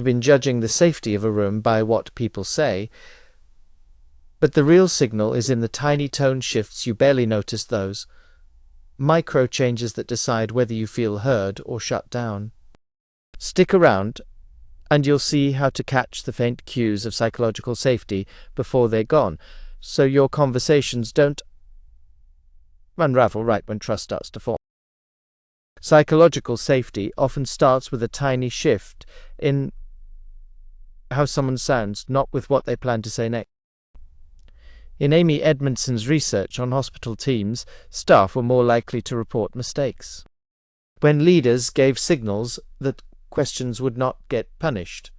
been judging the safety of a room by what people say, but the real signal is in the tiny tone shifts. You barely notice those micro changes that decide whether you feel heard or shut down. Stick around, and you'll see how to catch the faint cues of psychological safety before they're gone, so your conversations don't unravel right when trust starts to form. Psychological safety often starts with a tiny shift in how someone sounds, not with what they plan to say next. In Amy Edmondson's research on hospital teams, staff were more likely to report mistakes when leaders gave signals that questions would not get punished.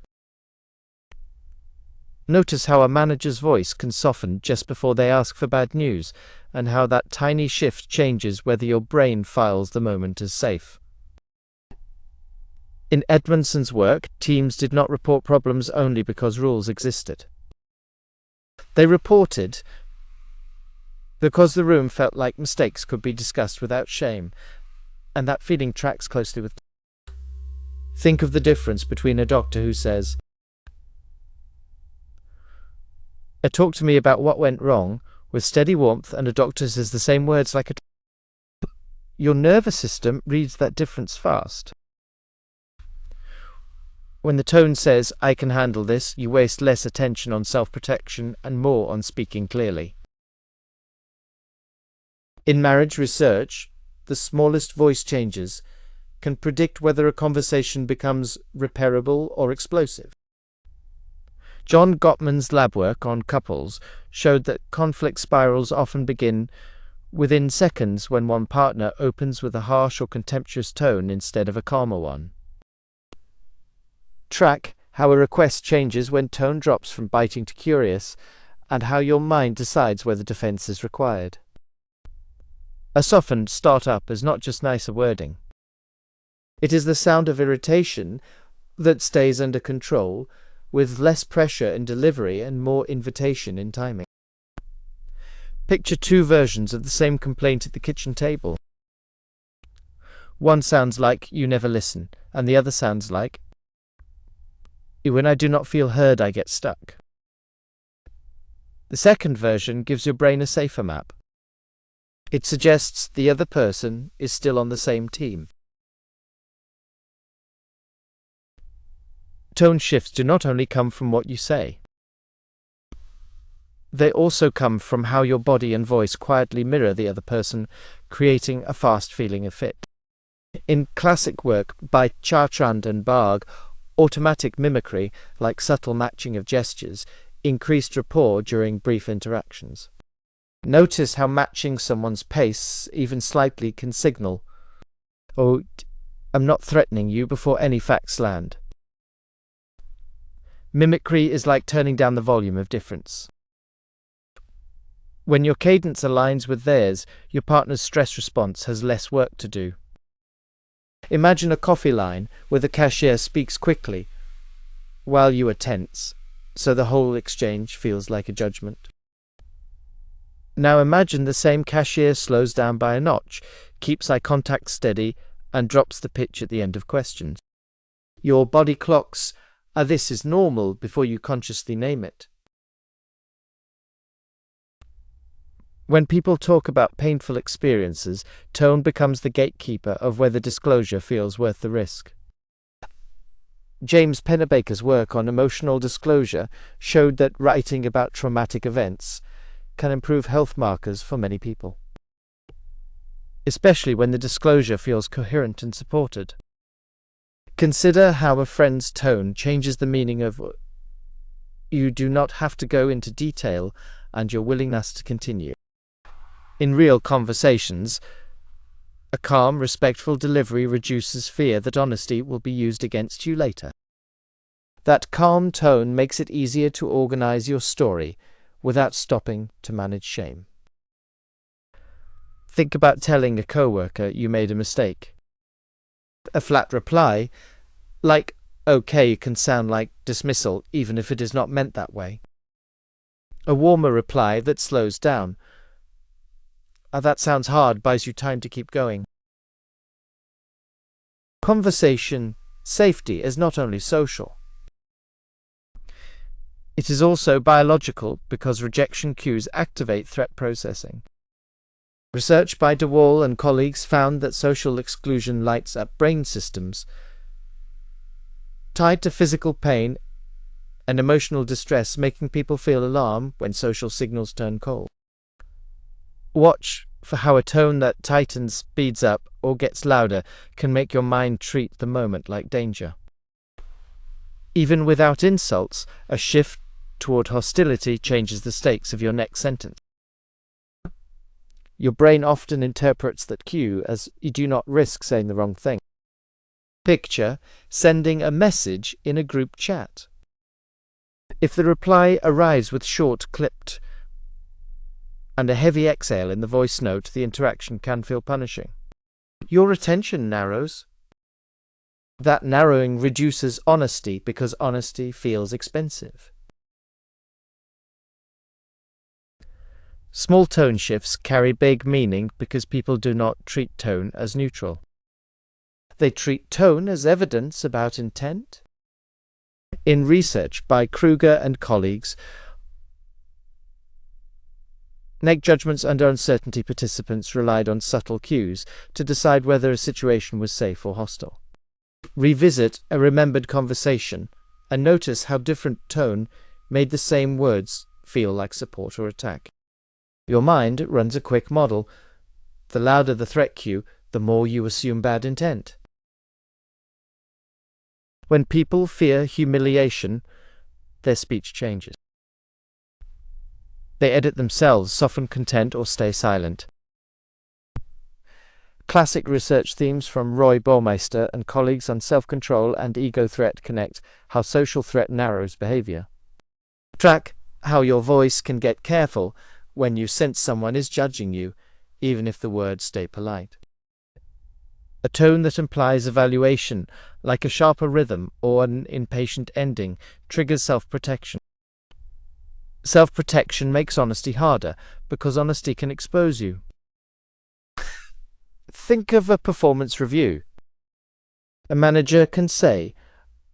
Notice how a manager's voice can soften just before they ask for bad news, and how that tiny shift changes whether your brain files the moment as safe. In Edmondson's work, teams did not report problems only because rules existed. They reported because the room felt like mistakes could be discussed without shame, and that feeling tracks closely with. Think of the difference between a doctor who says, "Talk to me about what went wrong," with steady warmth, and a doctor says the same words like a. Your nervous system reads that difference fast. When the tone says, "I can handle this," you waste less attention on self-protection and more on speaking clearly. In marriage research, the smallest voice changes can predict whether a conversation becomes repairable or explosive. John Gottman's lab work on couples showed that conflict spirals often begin within seconds when one partner opens with a harsh or contemptuous tone instead of a calmer one. Track how a request changes when tone drops from biting to curious, and how your mind decides whether defense is required. A softened start-up is not just nicer wording. It is the sound of irritation that stays under control, with less pressure in delivery and more invitation in timing. Picture two versions of the same complaint at the kitchen table. One sounds like, "You never listen," and the other sounds like, "When I do not feel heard, I get stuck." The second version gives your brain a safer map. It suggests the other person is still on the same team. Tone shifts do not only come from what you say. They also come from how your body and voice quietly mirror the other person, creating a fast feeling of fit. In classic work by Chartrand and Bargh, automatic mimicry, like subtle matching of gestures, increased rapport during brief interactions. Notice how matching someone's pace, even slightly, can signal, "Oh, I'm not threatening you," before any facts land. Mimicry is like turning down the volume of difference. When your cadence aligns with theirs, your partner's stress response has less work to do. Imagine a coffee line where the cashier speaks quickly while you are tense, so the whole exchange feels like a judgment. Now imagine the same cashier slows down by a notch, keeps eye contact steady, and drops the pitch at the end of questions. Your body clocks "this is normal" before you consciously name it. When people talk about painful experiences, tone becomes the gatekeeper of whether disclosure feels worth the risk. James Pennebaker's work on emotional disclosure showed that writing about traumatic events can improve health markers for many people, especially when the disclosure feels coherent and supported. Consider how a friend's tone changes the meaning of "you do not have to go into detail" and your willingness to continue. In real conversations, a calm, respectful delivery reduces fear that honesty will be used against you later. That calm tone makes it easier to organize your story without stopping to manage shame. Think about telling a coworker you made a mistake. A flat reply, like "okay," can sound like dismissal, even if it is not meant that way. A warmer reply that slows down, "that sounds hard," buys you time to keep going. Conversation safety is not only social. It is also biological because rejection cues activate threat processing. Research by DeWall and colleagues found that social exclusion lights up brain systems tied to physical pain and emotional distress, making people feel alarm when social signals turn cold. Watch for how a tone that tightens, speeds up, or gets louder can make your mind treat the moment like danger. Even without insults, a shift toward hostility changes the stakes of your next sentence. Your brain often interprets that cue as you do not risk saying the wrong thing. Picture sending a message in a group chat. If the reply arrives with short, clipped, and a heavy exhale in the voice note, the interaction can feel punishing. Your attention narrows. That narrowing reduces honesty because honesty feels expensive. Small tone shifts carry big meaning because people do not treat tone as neutral. They treat tone as evidence about intent. In research by Kruger and colleagues, make judgments under uncertainty, participants relied on subtle cues to decide whether a situation was safe or hostile. Revisit a remembered conversation and notice how different tone made the same words feel like support or attack. Your mind runs a quick model. The louder the threat cue, the more you assume bad intent. When people fear humiliation, their speech changes. They edit themselves, soften content, or stay silent. Classic research themes from Baumeister and colleagues on self-control and ego threat connect how social threat narrows behavior. Track how your voice can get careful when you sense someone is judging you, even if the words stay polite. A tone that implies evaluation, like a sharper rhythm or an impatient ending, triggers self-protection. Self-protection makes honesty harder because honesty can expose you. Think of a performance review. A manager can say,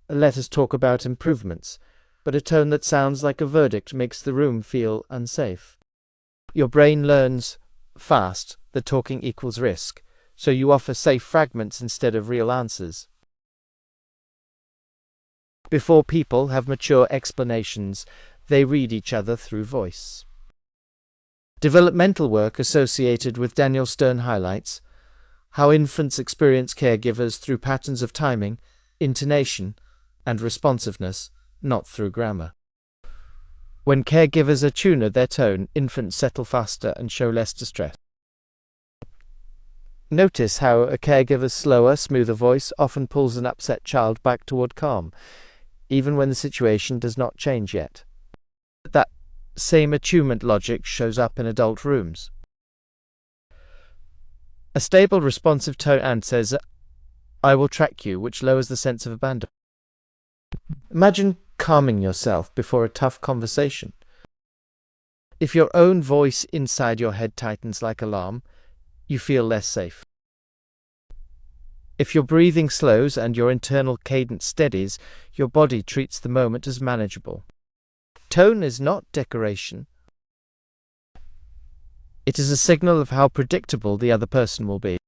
"Let us talk about improvements," but a tone that sounds like a verdict makes the room feel unsafe. Your brain learns fast that talking equals risk, so you offer safe fragments instead of real answers. Before people have mature explanations, they read each other through voice. Developmental work associated with Daniel Stern highlights how infants experience caregivers through patterns of timing, intonation, and responsiveness, not through grammar. When caregivers attune their tone, infants settle faster and show less distress. Notice how a caregiver's slower, smoother voice often pulls an upset child back toward calm, even when the situation does not change yet. That same attunement logic shows up in adult rooms. A stable, responsive tone says, "I will track you," which lowers the sense of abandonment. Imagine calming yourself before a tough conversation. If your own voice inside your head tightens like alarm, you feel less safe. If your breathing slows and your internal cadence steadies, your body treats the moment as manageable. Tone is not decoration. It is a signal of how predictable the other person will be.